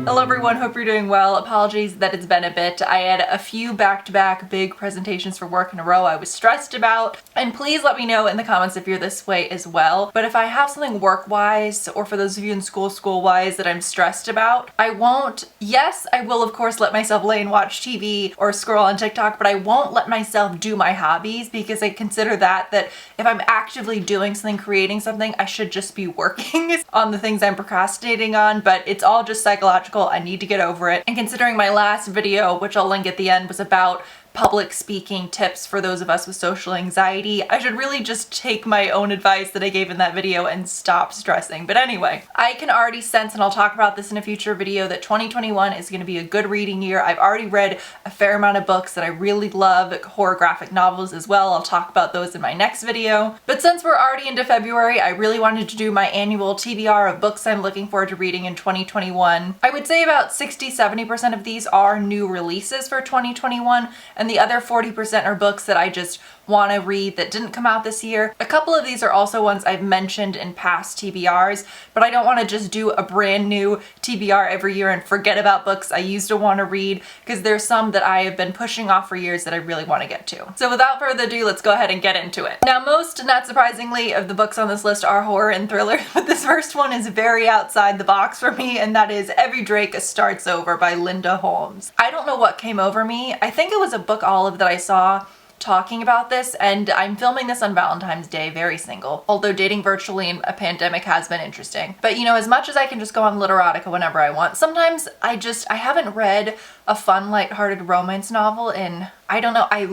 Hello everyone, hope you're doing well. Apologies that it's been a bit. I had a few back-to-back big presentations for work in a row I was stressed about, and please let me know in the comments if you're this way as well. But if I have something work-wise, or for those of you in school-wise that I'm stressed about, I will of course let myself lay and watch TV or scroll on TikTok, but I won't let myself do my hobbies because I consider that if I'm actively doing something, creating something, I should just be working on the things I'm procrastinating on, but it's all just psychological. I need to get over it. And considering my last video, which I'll link at the end, was about public speaking tips for those of us with social anxiety, I should really just take my own advice that I gave in that video and stop stressing. But anyway, I can already sense, and I'll talk about this in a future video, that 2021 is going to be a good reading year. I've already read a fair amount of books that I really love, horror graphic novels as well. I'll talk about those in my next video. But since we're already into February, I really wanted to do my annual TBR of books I'm looking forward to reading in 2021. I would say about 60-70% of these are new releases for 2021, and the other 40% are books that I just want to read that didn't come out this year. A couple of these are also ones I've mentioned in past TBRs, but I don't want to just do a brand new TBR every year and forget about books I used to want to read, because there's some that I have been pushing off for years that I really want to get to. So without further ado, let's go ahead and get into it. Now, most, not surprisingly, of the books on this list are horror and thriller, but this first one is very outside the box for me, and that is Every Drake Starts Over by Linda Holmes. I don't know what came over me. I think it was a book olive that I saw talking about this, and I'm filming this on Valentine's Day, very single, although dating virtually in a pandemic has been interesting. But you know, as much as I can just go on Literotica whenever I want, sometimes I haven't read a fun, lighthearted romance novel in, I don't know, I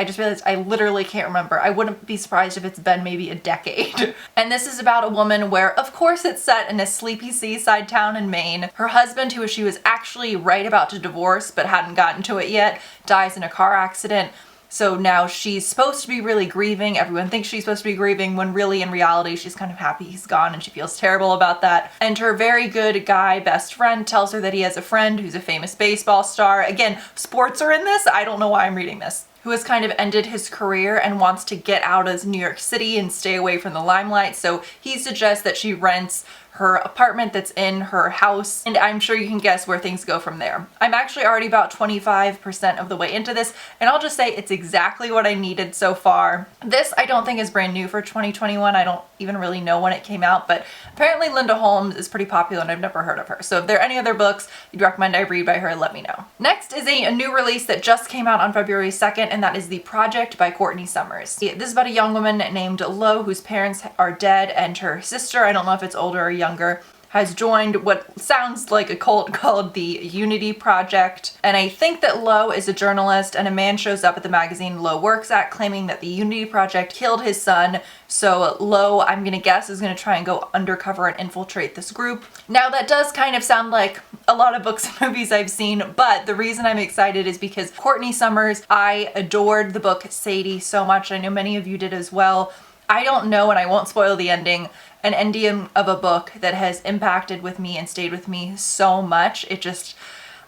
just realized I literally can't remember. I wouldn't be surprised if it's been maybe a decade. And this is about a woman where, of course, it's set in a sleepy seaside town in Maine. Her husband, who she was actually right about to divorce but hadn't gotten to it yet, dies in a car accident. So now she's supposed to be really grieving. Everyone thinks she's supposed to be grieving when really in reality she's kind of happy he's gone, and she feels terrible about that. And her very good guy best friend tells her that he has a friend who's a famous baseball star. Again, sports are in this. I don't know why I'm reading this. Who has kind of ended his career and wants to get out of New York City and stay away from the limelight. So he suggests that she rents her apartment that's in her house, and I'm sure you can guess where things go from there. I'm actually already about 25% of the way into this, and I'll just say it's exactly what I needed so far. This I don't think is brand new for 2021. I don't even really know when it came out, but apparently Linda Holmes is pretty popular and I've never heard of her. So if there are any other books you'd recommend I read by her, let me know. Next is a new release that just came out on February 2nd, and that is The Project by Courtney Summers. This is about a young woman named Lo whose parents are dead, and her sister, I don't know if it's older or younger, has joined what sounds like a cult called the Unity Project. And I think that Lo is a journalist, and a man shows up at the magazine Lo works at claiming that the Unity Project killed his son. So Lo, I'm gonna guess, is gonna try and go undercover and infiltrate this group. Now that does kind of sound like a lot of books and movies I've seen, but the reason I'm excited is because Courtney Summers, I adored the book Sadie so much. I know many of you did as well. I don't know, and I won't spoil the ending, an ending of a book that has impacted with me and stayed with me so much.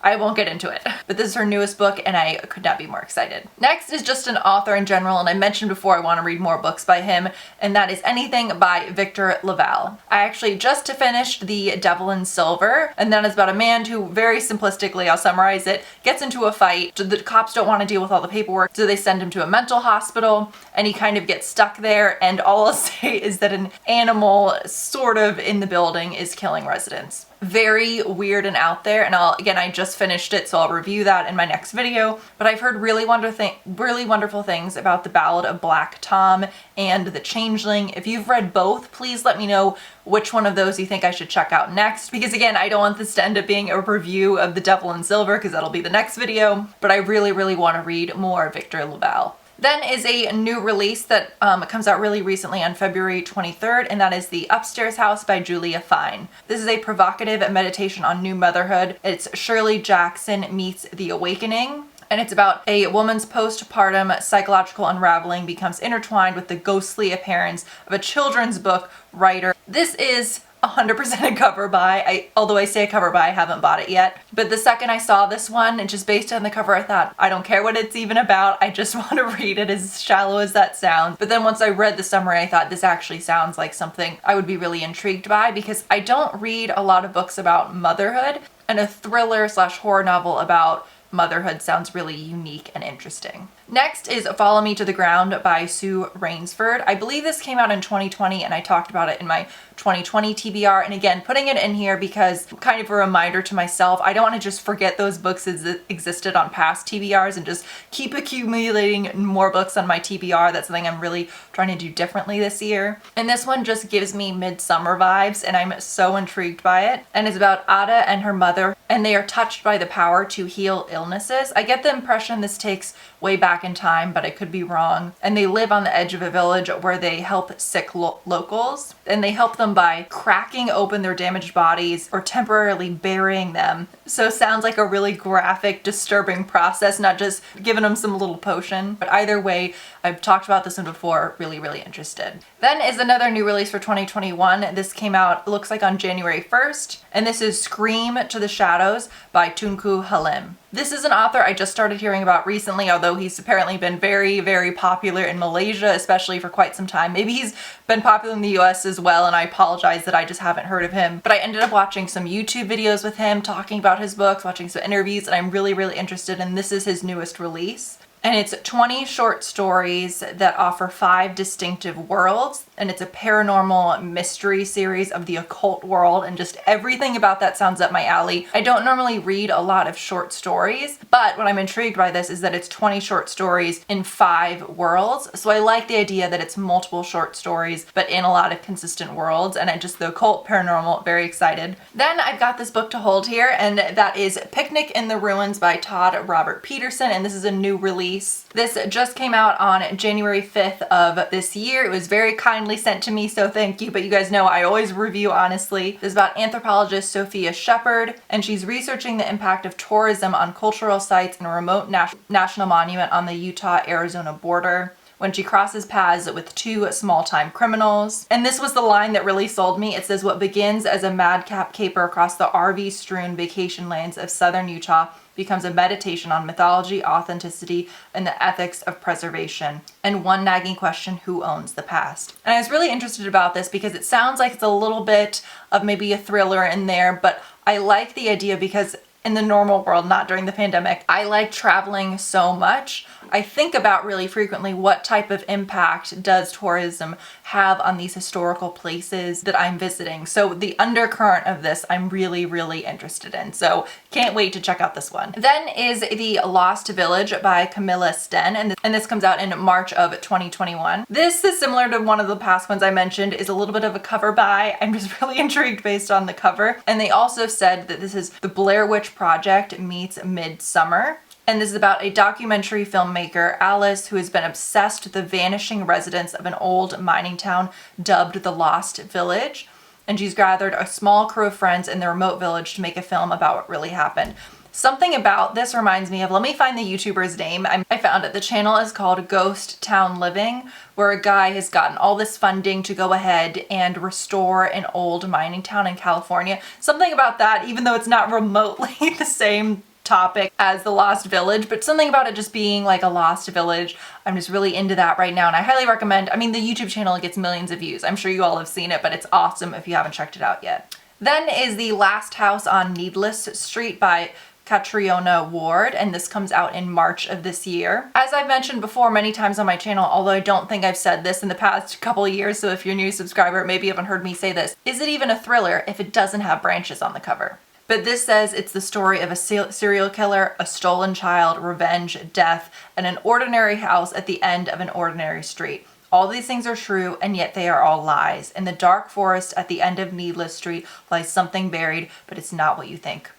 I won't get into it. But this is her newest book, and I could not be more excited. Next is just an author in general, and I mentioned before I want to read more books by him, and that is anything by Victor LaValle. I actually just finished The Devil in Silver, and that is about a man who, very simplistically, I'll summarize it, gets into a fight. The cops don't want to deal with all the paperwork, so they send him to a mental hospital, and he kind of gets stuck there, and all I'll say is that an animal sort of in the building is killing residents. Very weird and out there, and I just finished it, so I'll review that in my next video. But I've heard really wonderful things about the Ballad of Black Tom and The Changeling. If you've read both, please let me know which one of those you think I should check out next, because again, I don't want this to end up being a review of The Devil in Silver, because that'll be the next video, but I really want to read more Victor LaValle. Then is a new release that comes out really recently on February 23rd, and that is The Upstairs House by Julia Fine. This is a provocative meditation on new motherhood. It's Shirley Jackson meets The Awakening, and it's about a woman's postpartum psychological unraveling becomes intertwined with the ghostly appearance of a children's book writer. This is 100% a cover buy. Although I say a cover buy, I haven't bought it yet. But the second I saw this one, and just based on the cover, I thought, I don't care what it's even about. I just want to read it, as shallow as that sounds. But then once I read the summary, I thought this actually sounds like something I would be really intrigued by, because I don't read a lot of books about motherhood, and a thriller / horror novel about motherhood sounds really unique and interesting. Next is Follow Me to the Ground by Sue Rainsford. I believe this came out in 2020 and I talked about it in my 2020 TBR. And again, putting it in here because kind of a reminder to myself, I don't want to just forget those books existed on past TBRs and just keep accumulating more books on my TBR. That's something I'm really trying to do differently this year. And this one just gives me midsummer vibes and I'm so intrigued by it. And it's about Ada and her mother, and they are touched by the power to heal illnesses. I get the impression this takes way back in time, but I could be wrong. And they live on the edge of a village where they help sick locals, and they help them by cracking open their damaged bodies or temporarily burying them. So sounds like a really graphic, disturbing process, not just giving them some little potion. But either way, I've talked about this one before, really, really interested. Then is another new release for 2021. This came out, looks like on January 1st, and this is Scream to the Shadows by Tunku Halim. This is an author I just started hearing about recently, although he's apparently been very, very popular in Malaysia, especially for quite some time. Maybe he's been popular in the US as well, and I apologize that I just haven't heard of him. But I ended up watching some YouTube videos with him, talking about his books, watching some interviews, and I'm really, really interested, and this is his newest release. And it's 20 short stories that offer 5 distinctive worlds, and it's a paranormal mystery series of the occult world, and just everything about that sounds up my alley. I don't normally read a lot of short stories, but what I'm intrigued by this is that it's 20 short stories in 5 worlds. So I like the idea that it's multiple short stories, but in a lot of consistent worlds, and the occult, paranormal, very excited. Then I've got this book to hold here, and that is Picnic in the Ruins by Todd Robert Peterson, and this is a new release. This just came out on January 5th of this year. It was very kindly sent to me, so thank you. But you guys know I always review honestly. This is about anthropologist Sophia Shepard, and she's researching the impact of tourism on cultural sites in a remote national monument on the Utah-Arizona border when she crosses paths with 2 small-time criminals. And this was the line that really sold me. It says, what begins as a madcap caper across the RV-strewn vacation lands of southern Utah becomes a meditation on mythology, authenticity, and the ethics of preservation. And one nagging question, who owns the past? And I was really interested about this because it sounds like it's a little bit of maybe a thriller in there, but I like the idea because in the normal world, not during the pandemic, I like traveling so much. I think about really frequently what type of impact does tourism have on these historical places that I'm visiting. So the undercurrent of this I'm really, really interested in. So can't wait to check out this one. Then is The Lost Village by Camilla Sten, and this comes out in March of 2021. This is similar to one of the past ones I mentioned, is a little bit of a cover buy. I'm just really intrigued based on the cover. And they also said that this is the Blair Witch Project meets Midsummer. And this is about a documentary filmmaker, Alice, who has been obsessed with the vanishing residents of an old mining town dubbed the Lost Village. And she's gathered a small crew of friends in the remote village to make a film about what really happened. Something about this reminds me of, let me find the YouTuber's name. I found it. The channel is called Ghost Town Living, where a guy has gotten all this funding to go ahead and restore an old mining town in California. Something about that, even though it's not remotely the same topic as the Lost Village, but something about it just being like a lost village. I'm just really into that right now, and I highly recommend. I mean, the YouTube channel gets millions of views. I'm sure you all have seen it, but it's awesome if you haven't checked it out yet. Then is The Last House on Needless Street by Catriona Ward, and this comes out in March of this year. As I've mentioned before many times on my channel, although I don't think I've said this in the past couple of years, so if you're a new subscriber, maybe you haven't heard me say this, is it even a thriller if it doesn't have branches on the cover? But this says it's the story of a serial killer, a stolen child, revenge, death, and an ordinary house at the end of an ordinary street. All these things are true, and yet they are all lies. In the dark forest at the end of Needless Street lies something buried, but it's not what you think.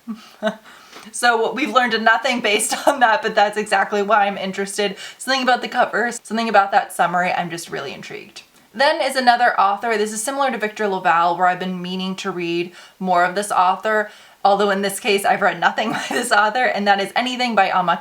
So we've learned nothing based on that, but that's exactly why I'm interested. Something about the cover, something about that summary, I'm just really intrigued. Then is another author. This is similar to Victor LaValle, where I've been meaning to read more of this author. Although in this case, I've read nothing by this author, and that is Anything by Amma.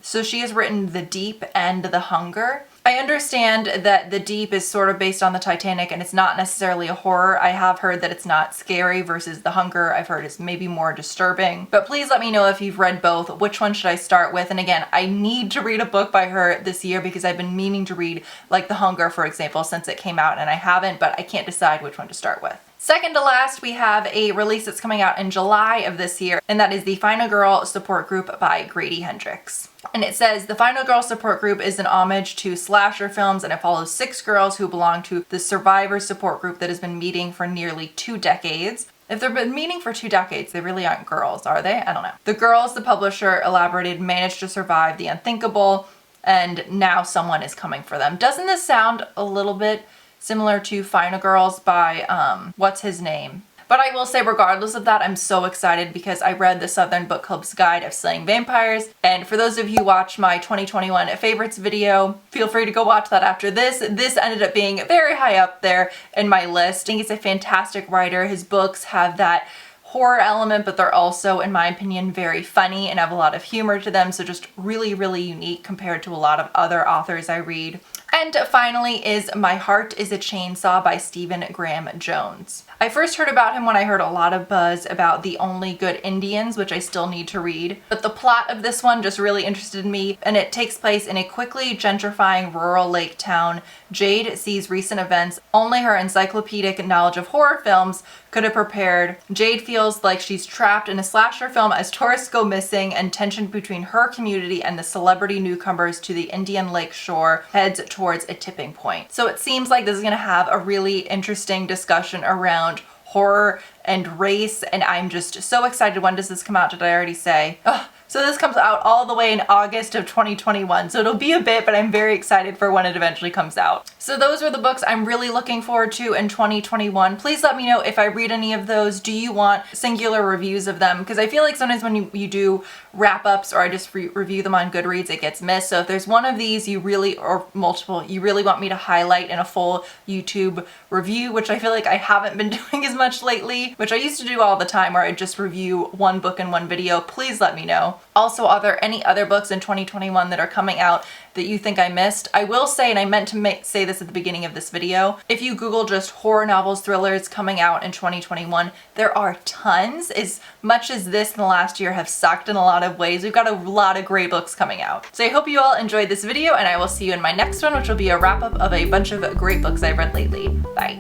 So she has written The Deep and The Hunger. I understand that The Deep is sort of based on the Titanic and it's not necessarily a horror. I have heard that it's not scary versus The Hunger I've heard is maybe more disturbing. But please let me know if you've read both. Which one should I start with? And again, I need to read a book by her this year because I've been meaning to read like The Hunger, for example, since it came out, and I haven't, but I can't decide which one to start with. Second to last, we have a release that's coming out in July of this year, and that is The Final Girl Support Group by Grady Hendrix. And it says, the Final Girl Support Group is an homage to slasher films, and it follows 6 girls who belong to the survivor support group that has been meeting for nearly 2 decades. If they've been meeting for 2 decades, they really aren't girls, are they? I don't know. The girls, the publisher elaborated, managed to survive the unthinkable, and now someone is coming for them. Doesn't this sound a little bit similar to Final Girls by, what's his name? But I will say, regardless of that, I'm so excited because I read the Southern Book Club's Guide of Slaying Vampires. And for those of you who watched my 2021 favorites video, feel free to go watch that after this. This ended up being very high up there in my list. I think he's a fantastic writer. His books have that horror element, but they're also, in my opinion, very funny and have a lot of humor to them. So just really, really unique compared to a lot of other authors I read. And finally is My Heart is a Chainsaw by Stephen Graham Jones. I first heard about him when I heard a lot of buzz about The Only Good Indians, which I still need to read. But the plot of this one just really interested me, and it takes place in a quickly gentrifying rural lake town. Jade sees recent events only her encyclopedic knowledge of horror films could have prepared. Jade feels like she's trapped in a slasher film as tourists go missing, and tension between her community and the celebrity newcomers to the Indian Lake shore heads towards a tipping point. So it seems like this is gonna have a really interesting discussion around horror and race, and I'm just so excited. When does this come out? Did I already say? Ugh. So this comes out all the way in August of 2021, so it'll be a bit, but I'm very excited for when it eventually comes out. So those are the books I'm really looking forward to in 2021. Please let me know if I read any of those. Do you want singular reviews of them? Because I feel like sometimes when you do wrap-ups or I just review them on Goodreads, it gets missed. So if there's one of these you really, or multiple, you really want me to highlight in a full YouTube review, which I feel like I haven't been doing as much lately, which I used to do all the time, where I just review one book in one video, please let me know. Also, are there any other books in 2021 that are coming out that you think I missed? I will say, and I meant to say this at the beginning of this video, if you Google just horror novels, thrillers coming out in 2021, there are tons. As much as this and the last year have sucked in a lot of ways, we've got a lot of great books coming out. So I hope you all enjoyed this video, and I will see you in my next one, which will be a wrap-up of a bunch of great books I've read lately. Bye.